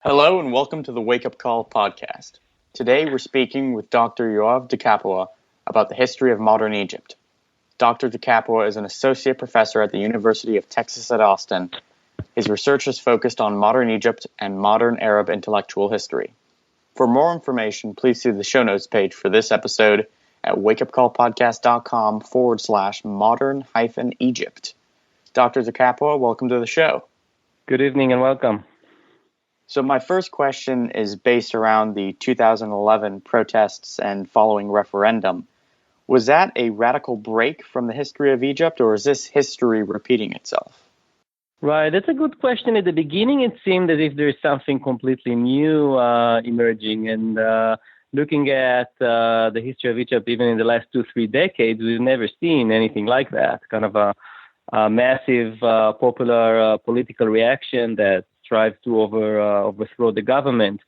Hello and welcome to the Wake Up Call podcast. Today we're speaking with Dr. Yoav Di-Capua about the history of modern Egypt. Dr. Di-Capua is an associate professor at the University of Texas at Austin. His research is focused on modern Egypt and modern Arab intellectual history. For more information, please see the show notes page for this episode at wakeupcallpodcast.com/modern-Egypt. Dr. Di-Capua, welcome to the show. Good evening and welcome. So my first question is based around the 2011 protests and following referendum. Was that a radical break from the history of Egypt, or is this history repeating itself? Right, that's a good question. At the beginning, it seemed as if there is something completely new emerging. And looking at the history of Egypt, even in the last 2-3 decades, we've never seen anything like that. Kind of a massive popular political reaction that strives to overthrow the government.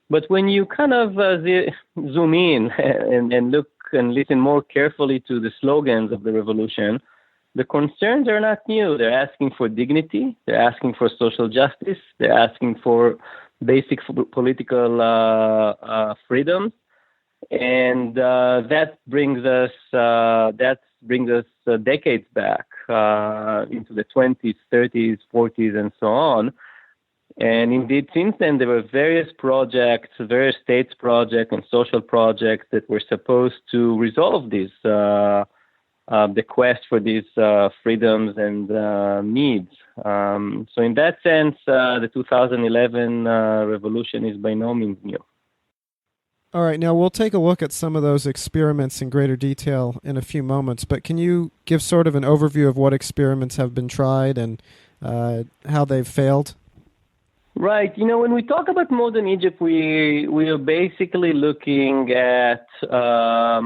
But when you kind of zoom in and look and listen more carefully to the slogans of the revolution, the concerns are not new. They're asking for dignity. They're asking for social justice. They're asking for basic political freedoms. And that brings us decades back into the 20s, 30s, 40s, and so on. And indeed, since then, there were various projects, various states projects and social projects that were supposed to resolve this, the quest for these freedoms and needs. So in that sense, the 2011 revolution is by no means new. All right, now we'll take a look at some of those experiments in greater detail in a few moments, but can you give sort of an overview of what experiments have been tried and how they've failed? Right. When we talk about modern Egypt, we are basically looking at a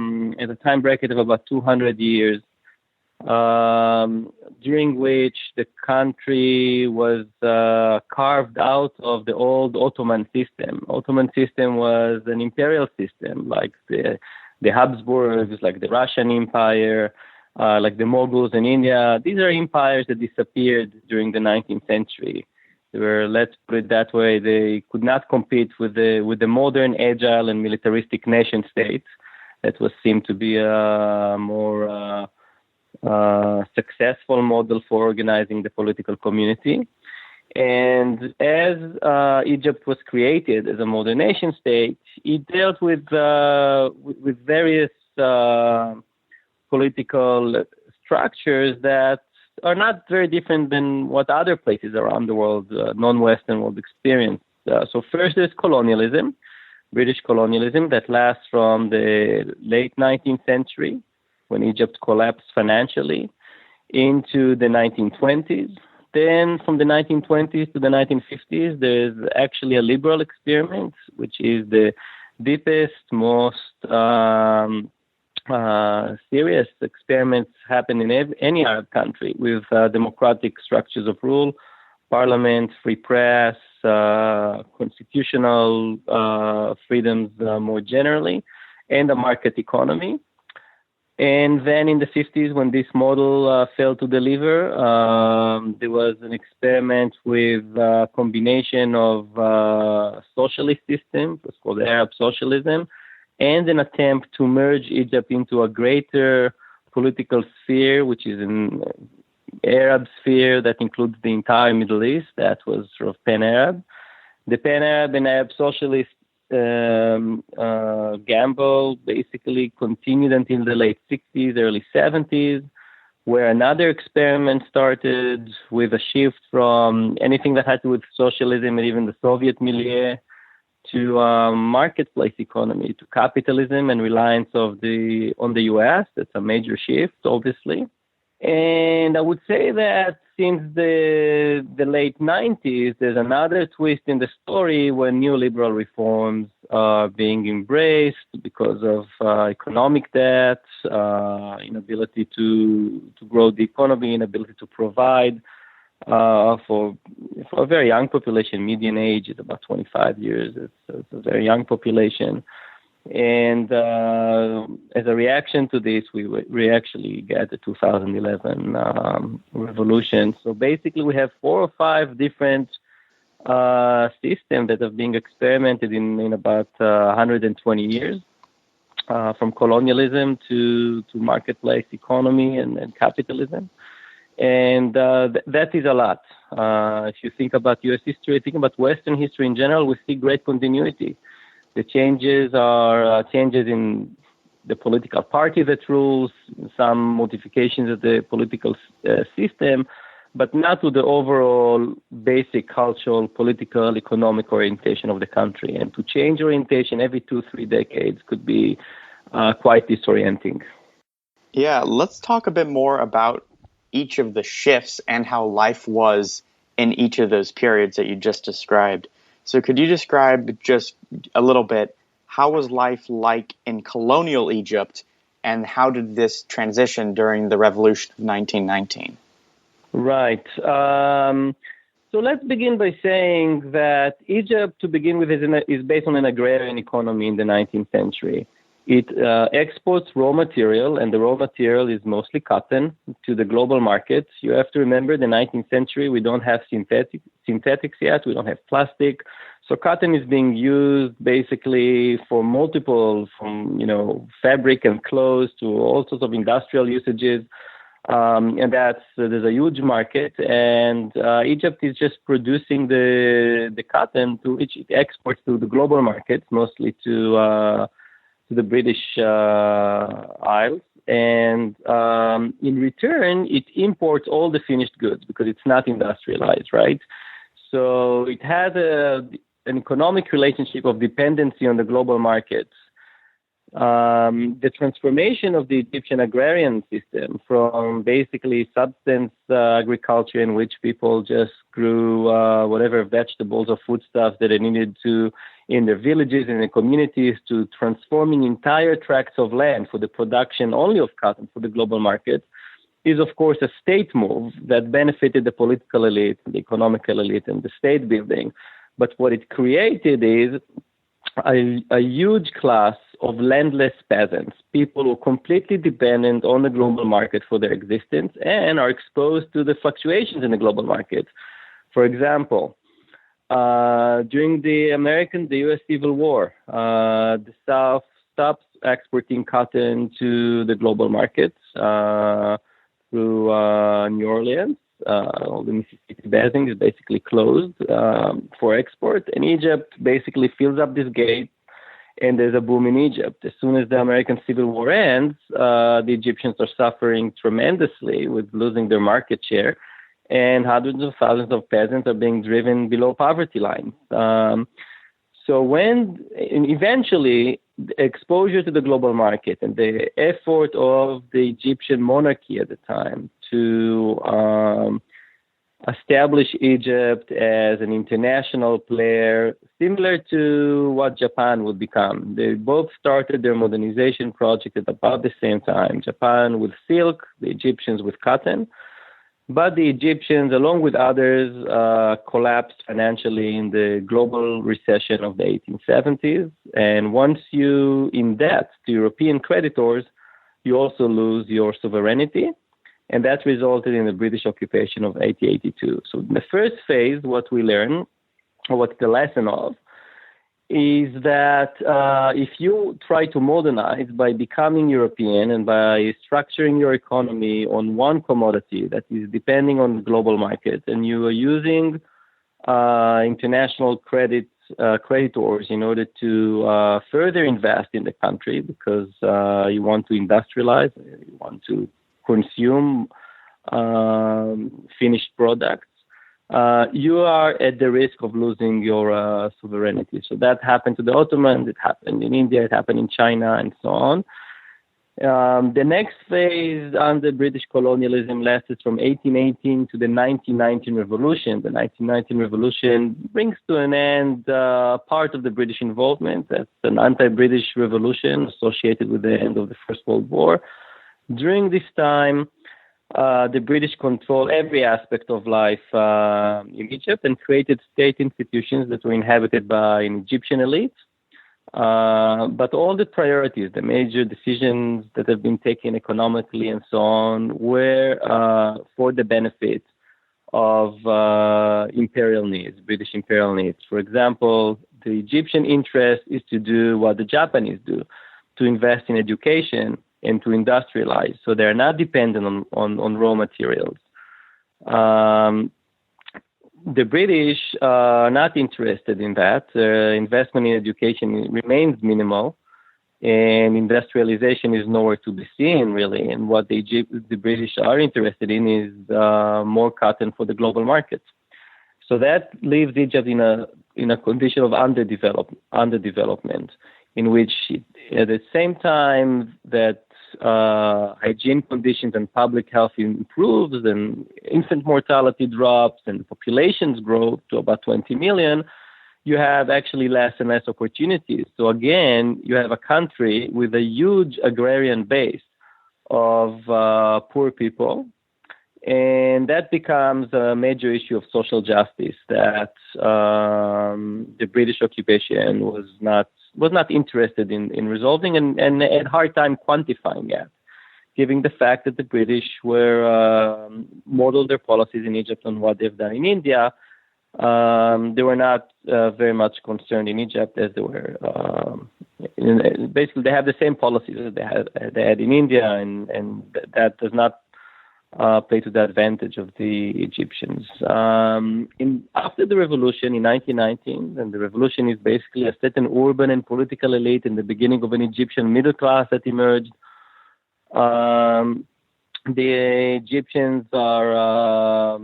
time bracket of about 200 years, during which the country was carved out of the old Ottoman system. Ottoman system was an imperial system, like the Habsburgs, like the Russian Empire, like the Mongols in India. These are empires that disappeared during the 19th century. They were, let's put it that way, they could not compete with the modern, agile, and militaristic nation states. That was seemed to be a more successful model for organizing the political community. And as Egypt was created as a modern nation state, it dealt with various political structures that are not very different than what other places around the world, non-Western world, experience. So first there's colonialism, British colonialism, that lasts from the late 19th century, when Egypt collapsed financially, into the 1920s. Then from the 1920s to the 1950s, there's actually a liberal experiment, which is the deepest, most serious experiments happen in any Arab country, with democratic structures of rule, parliament, free press, constitutional freedoms more generally, and a market economy. And then in the 50s, when this model failed to deliver, there was an experiment with a combination of socialist systems, what's called Arab socialism, and an attempt to merge Egypt into a greater political sphere, which is an Arab sphere that includes the entire Middle East. That was sort of pan-Arab. The pan-Arab and Arab socialist gamble basically continued until the late 60s, early 70s, where another experiment started with a shift from anything that had to do with socialism and even the Soviet milieu to marketplace economy, to capitalism and reliance on the U.S. That's a major shift, obviously. And I would say that since the late 90s, there's another twist in the story when neoliberal reforms are being embraced because of economic debt, inability to grow the economy, inability to provide for a very young population. Median age is about 25 years. It's a very young population. And as a reaction to this, we actually get the 2011 revolution. So basically, we have 4 or 5 different system that have been experimented in about 120 years, from colonialism to marketplace economy and capitalism. And that is a lot. If you think about U.S. history, think about Western history in general, we see great continuity. The changes are changes in the political party that rules, some modifications of the political system, but not to the overall basic cultural, political, economic orientation of the country. And to change orientation every 2-3 decades could be quite disorienting. Yeah, let's talk a bit more about each of the shifts and how life was in each of those periods that you just described. So could you describe just a little bit, how was life like in colonial Egypt, and how did this transition during the revolution of 1919? Right. So let's begin by saying that Egypt, to begin with, is based on an agrarian economy in the 19th century. It exports raw material, and the raw material is mostly cotton to the global markets. You have to remember, the 19th century, we don't have synthetics yet. We don't have plastic. So cotton is being used basically for multiple, from fabric and clothes to all sorts of industrial usages. And there's a huge market, and Egypt is just producing the cotton to which it exports to the global markets, mostly to the British Isles, and in return, it imports all the finished goods because it's not industrialized, right? So it has an economic relationship of dependency on the global markets. The transformation of the Egyptian agrarian system from basically substance agriculture, in which people just grew whatever vegetables or foodstuffs that they needed to in their villages and their communities, to transforming entire tracts of land for the production only of cotton for the global market, is of course a state move that benefited the political elite, the economical elite, and the state building. But what it created is a huge class of landless peasants, people who are completely dependent on the global market for their existence and are exposed to the fluctuations in the global market. For example, during the U.S. Civil War, the South stopped exporting cotton to the global markets through New Orleans. All the Mississippi Basin is basically closed for export, and Egypt basically fills up this gate, and there's a boom in Egypt. As soon as the American Civil War ends, the Egyptians are suffering tremendously with losing their market share, and hundreds of thousands of peasants are being driven below poverty lines. So eventually, the exposure to the global market and the effort of the Egyptian monarchy at the time to establish Egypt as an international player, similar to what Japan would become. They both started their modernization project at about the same time. Japan with silk, the Egyptians with cotton. But the Egyptians, along with others, collapsed financially in the global recession of the 1870s. And once you in debt to European creditors, you also lose your sovereignty. And that resulted in the British occupation of 1882. So in the first phase, what we learn, or what's the lesson of, is that if you try to modernize by becoming European and by structuring your economy on one commodity that is depending on the global market, and you are using international creditors in order to further invest in the country because you want to industrialize, you want to consume finished products, you are at the risk of losing your sovereignty. So that happened to the Ottomans, it happened in India, it happened in China, and so on. The next phase under British colonialism lasted from 1818 to the 1919 revolution. The 1919 revolution brings to an end part of the British involvement. That's an anti-British revolution associated with the end of the First World War. During this time, the British controlled every aspect of life in Egypt and created state institutions that were inhabited by an Egyptian elite. But all the priorities, the major decisions that have been taken economically and so on, were for the benefit of imperial needs, British imperial needs. For example, the Egyptian interest is to do what the Japanese do, to invest in education and to industrialize. So they're not dependent on raw materials. The British are not interested in that. Investment in education remains minimal, and industrialization is nowhere to be seen, really. And what the British are interested in is more cotton for the global market. So that leaves Egypt in a condition of underdevelopment, in which at the same time that hygiene conditions and public health improves and infant mortality drops and populations grow to about 20 million, you have actually less and less opportunities. So again, you have a country with a huge agrarian base of poor people, and that becomes a major issue of social justice that the British occupation was not interested in resolving and had a hard time quantifying yet, given the fact that the British were modeled their policies in Egypt on what they've done in India. They were not very much concerned in Egypt as they were. Basically, they have the same policies that they had in India, and that does not play to the advantage of the Egyptians. After the revolution in 1919, and the revolution is basically a certain urban and political elite in the beginning of an Egyptian middle class that emerged. The Egyptians are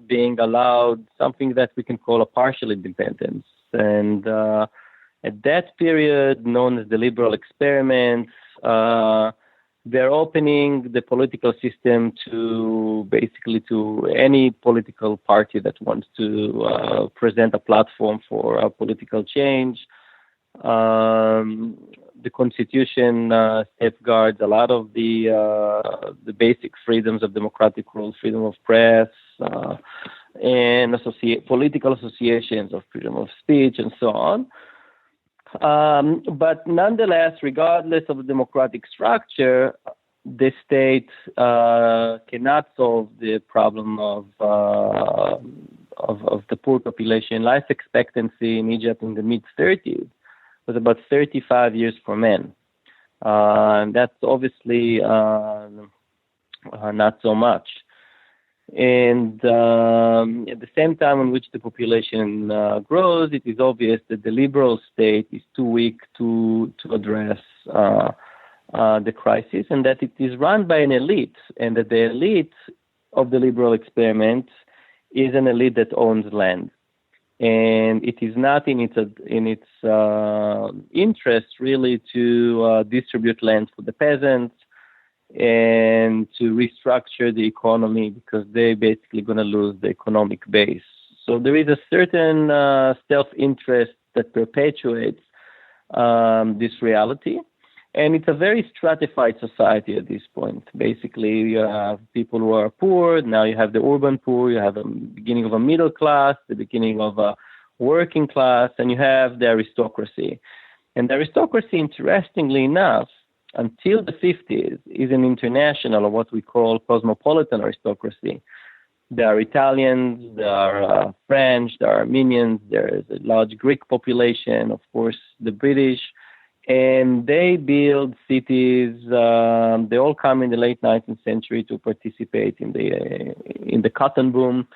being allowed something that we can call a partial independence. And at that period, known as the liberal experiment, they're opening the political system to any political party that wants to present a platform for a political change. The Constitution safeguards a lot of the basic freedoms of democratic rule, freedom of press, and political associations of freedom of speech, and so on. But nonetheless, regardless of the democratic structure, the state cannot solve the problem of the poor population. Life expectancy in Egypt in the mid-30s was about 35 years for men. And that's obviously not so much. And at the same time in which the population grows, it is obvious that the liberal state is too weak to address the crisis, and that it is run by an elite, and that the elite of the liberal experiment is an elite that owns land. And it is not in its interest really to distribute land for the peasants and to restructure the economy, because they're basically going to lose the economic base. So there is a certain self-interest that perpetuates this reality. And it's a very stratified society at this point. Basically, you have people who are poor. Now you have the urban poor. You have the beginning of a middle class, the beginning of a working class, and you have the aristocracy. And the aristocracy, interestingly enough, until the 50s, is an international, or what we call cosmopolitan aristocracy. There are Italians, there are French, there are Armenians, there is a large Greek population, of course, the British. And they build cities. They all come in the late 19th century to participate in the cotton boom,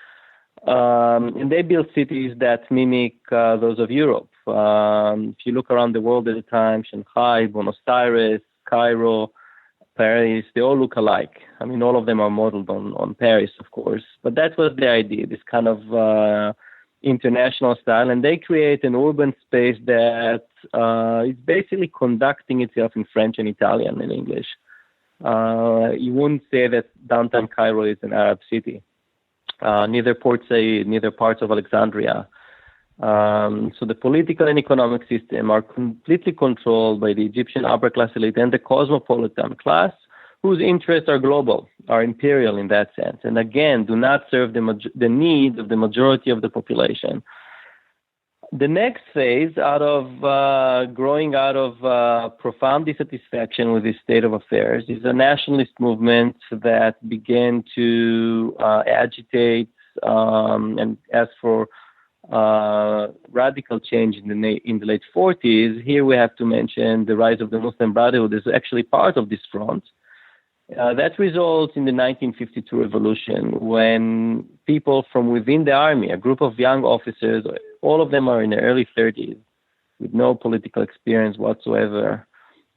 and they build cities that mimic those of Europe. If you look around the world at the time, Shanghai, Buenos Aires, Cairo, Paris, they all look alike. I mean, all of them are modeled on Paris, of course. But that was the idea, this kind of international style, and they create an urban space that is basically conducting itself in French and Italian and English. You wouldn't say that downtown Cairo is an Arab city. Neither parts of Alexandria. So the political and economic system are completely controlled by the Egyptian upper class elite and the cosmopolitan class, whose interests are global, are imperial in that sense, and again, do not serve the needs of the majority of the population. The next phase, growing out of profound dissatisfaction with this state of affairs, is a nationalist movement that began to agitate and asked for radical change in the late 40s. Here we have to mention the rise of the Muslim Brotherhood is actually part of this front. That results in the 1952 revolution, when people from within the army, a group of young officers, all of them are in their early 30s, with no political experience whatsoever.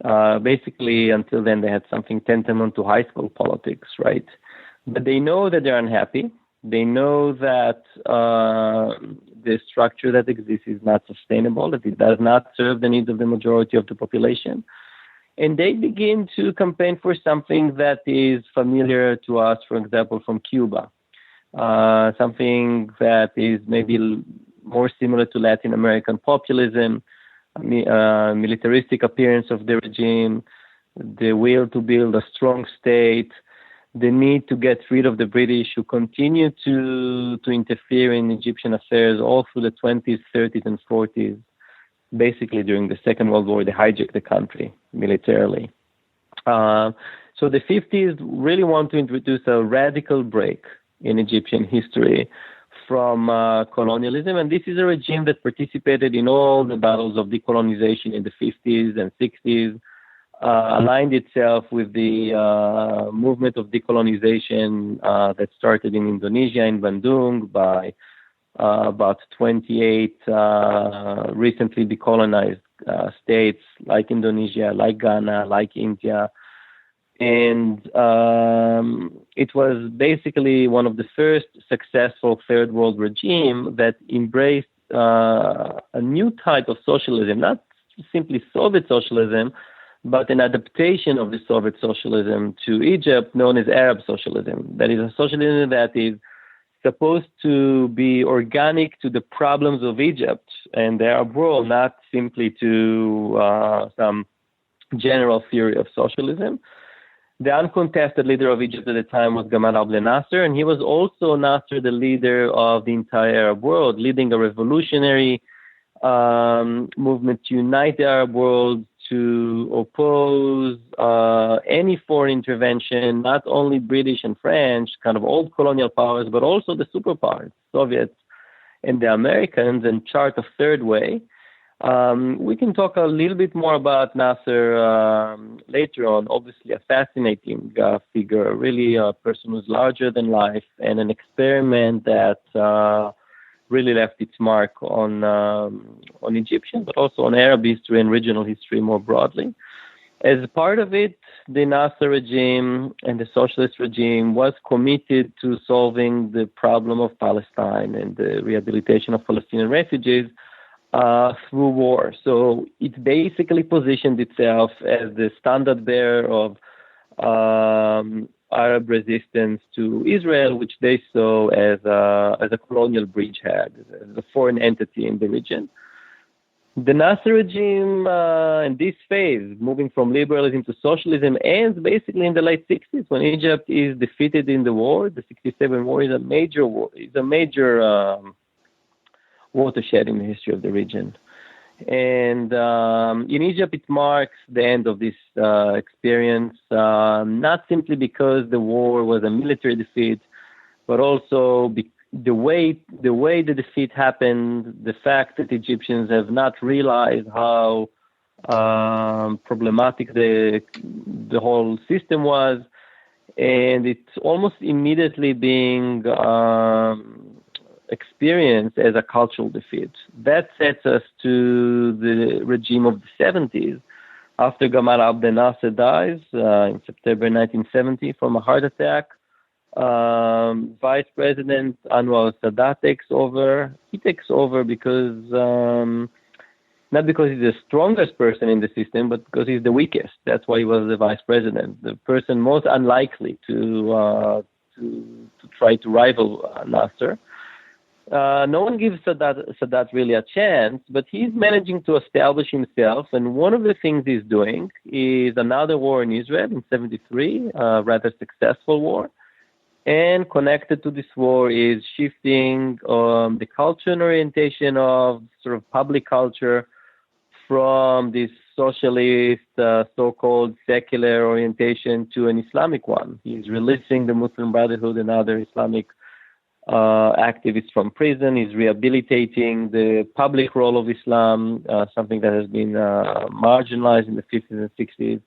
Basically, until then, they had something tantamount to high school politics, right? But they know that they're unhappy. They know that the structure that exists is not sustainable, that it does not serve the needs of the majority of the population. And they begin to campaign for something that is familiar to us, for example, from Cuba, something that is maybe more similar to Latin American populism, militaristic appearance of the regime, the will to build a strong state, the need to get rid of the British, who continue to interfere in Egyptian affairs all through the 20s, 30s, and 40s. Basically, during the Second World War, they hijacked the country militarily. So the 50s really want to introduce a radical break in Egyptian history from colonialism, and this is a regime that participated in all the battles of decolonization in the 50s and 60s, aligned itself with the movement of decolonization that started in Indonesia, in Bandung, by about 28 recently decolonized states like Indonesia, like Ghana, like India. And it was basically one of the first successful third world regime that embraced a new type of socialism, not simply Soviet socialism, but an adaptation of the Soviet socialism to Egypt, known as Arab socialism. That is a socialism that is supposed to be organic to the problems of Egypt and the Arab world, not simply to some general theory of socialism. The uncontested leader of Egypt at the time was Gamal Abdel Nasser, and he was also Nasser, the leader of the entire Arab world, leading a revolutionary movement to unite the Arab world, to oppose any foreign intervention, not only British and French, kind of old colonial powers, but also the superpowers, Soviets and the Americans, and chart a third way. We can talk a little bit more about Nasser later on. Obviously, a fascinating figure, really a person who's larger than life, and an experiment that really left its mark on Egyptian, but also on Arab history and regional history more broadly. As part of it, the Nasser regime and the socialist regime was committed to solving the problem of Palestine and the rehabilitation of Palestinian refugees through war. So it basically positioned itself as the standard bearer of Arab resistance to Israel, which they saw as a colonial bridgehead, as a foreign entity in the region. The Nasser regime in this phase, moving from liberalism to socialism, ends basically in the late 60s when Egypt is defeated in the war. The 67 war is a major war, watershed in the history of the region. And in Egypt, it marks the end of this experience, not simply because the war was a military defeat, but also the way the defeat happened, the fact that Egyptians have not realized how problematic the whole system was, and it's almost immediately being experienced as a cultural defeat. That sets us to the regime of the 70s. After Gamal Abdel Nasser dies in September 1970 from a heart attack, Vice President Anwar Sadat takes over. He takes over because, not because he's the strongest person in the system, but because he's the weakest. That's why he was the vice president, the person most unlikely to try to rival Nasser. No one gives Sadat really a chance, but he's managing to establish himself. And one of the things he's doing is another war in Israel in 73, a rather successful war. And connected to this war is shifting the culture and orientation of sort of public culture from this socialist, so-called secular orientation to an Islamic one. He's releasing the Muslim Brotherhood and other Islamic activists from prison. He's rehabilitating the public role of Islam, something that has been marginalized in the 50s and 60s.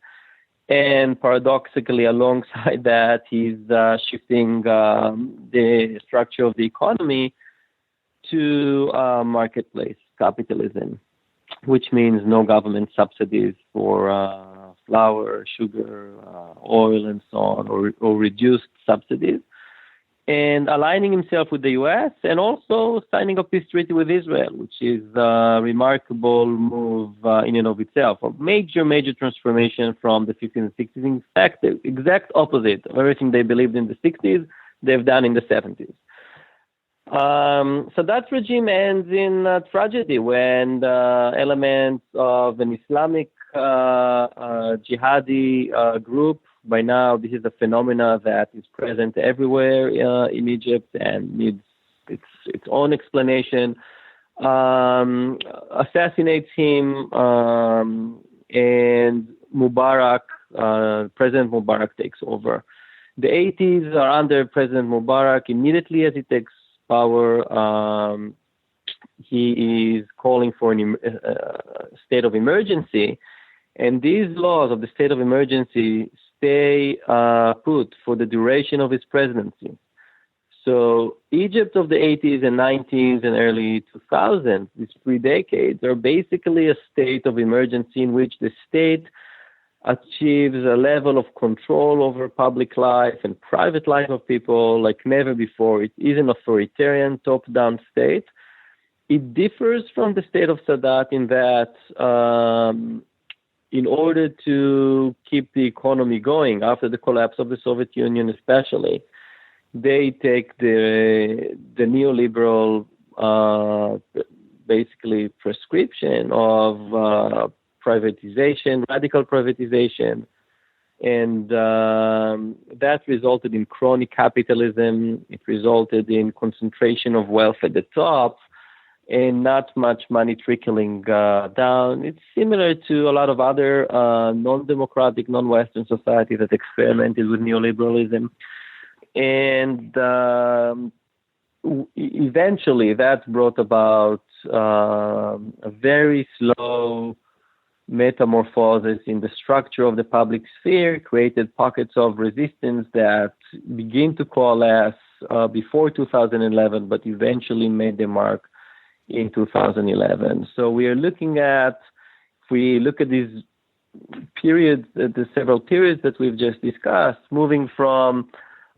And paradoxically, alongside that, he's shifting the structure of the economy to marketplace capitalism, which means no government subsidies for flour, sugar, oil, and so on, or reduced subsidies, and aligning himself with the U.S. and also signing a peace treaty with Israel, which is a remarkable move in and of itself. A major, major transformation from the 50s and 60s. In fact, the exact opposite of everything they believed in the 60s, they've done in the 70s. So that regime ends in tragedy when the elements of an Islamic jihadi group, by now this is a phenomena that is present everywhere in Egypt and needs its own explanation, assassinates him, and Mubarak, President Mubarak takes over. The 80s are under President Mubarak. Immediately as he takes power, he is calling for a state of emergency, and these laws of the state of emergency stay put for the duration of his presidency. So Egypt of the 80s and 90s and early 2000s, these 3 decades, are basically a state of emergency in which the state achieves a level of control over public life and private life of people like never before. It is an authoritarian top-down state. It differs from the state of Sadat in that in order to keep the economy going after the collapse of the Soviet Union especially, they take the neoliberal basically prescription of privatization, radical privatization, and that resulted in crony capitalism. It resulted in concentration of wealth at the top and not much money trickling down. It's similar to a lot of other non-democratic, non-Western societies that experimented with neoliberalism. And eventually that brought about a very slow metamorphosis in the structure of the public sphere, created pockets of resistance that begin to coalesce before 2011, but eventually made their mark in 2011. So we are looking at, if we look at these periods, the several periods that we've just discussed, moving from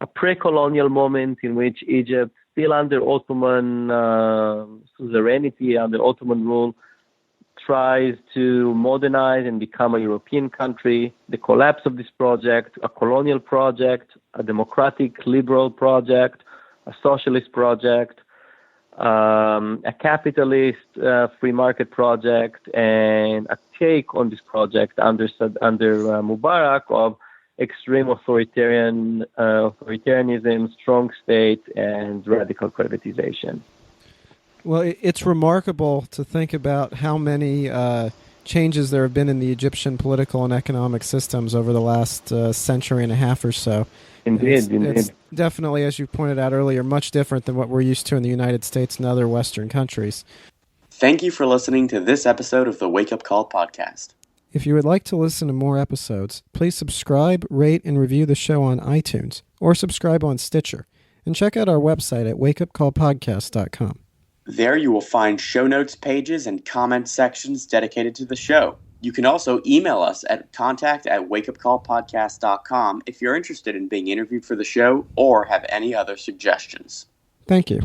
a pre-colonial moment in which Egypt, still under Ottoman suzerainty, under Ottoman rule, tries to modernize and become a European country, the collapse of this project, a colonial project, a democratic liberal project, a socialist project, a capitalist free market project, and a take on this project under Mubarak of extreme authoritarianism, strong state, and radical privatization. Well, it's remarkable to think about how many changes there have been in the Egyptian political and economic systems over the last century and a half or so. Indeed. It's definitely, as you pointed out earlier, much different than what we're used to in the United States and other Western countries. Thank you for listening to this episode of the Wake Up Call podcast. If you would like to listen to more episodes, please subscribe, rate, and review the show on iTunes, or subscribe on Stitcher, and check out our website at wakeupcallpodcast.com. There you will find show notes pages and comment sections dedicated to the show. You can also email us at contact@wakeupcallpodcast.com if you're interested in being interviewed for the show or have any other suggestions. Thank you.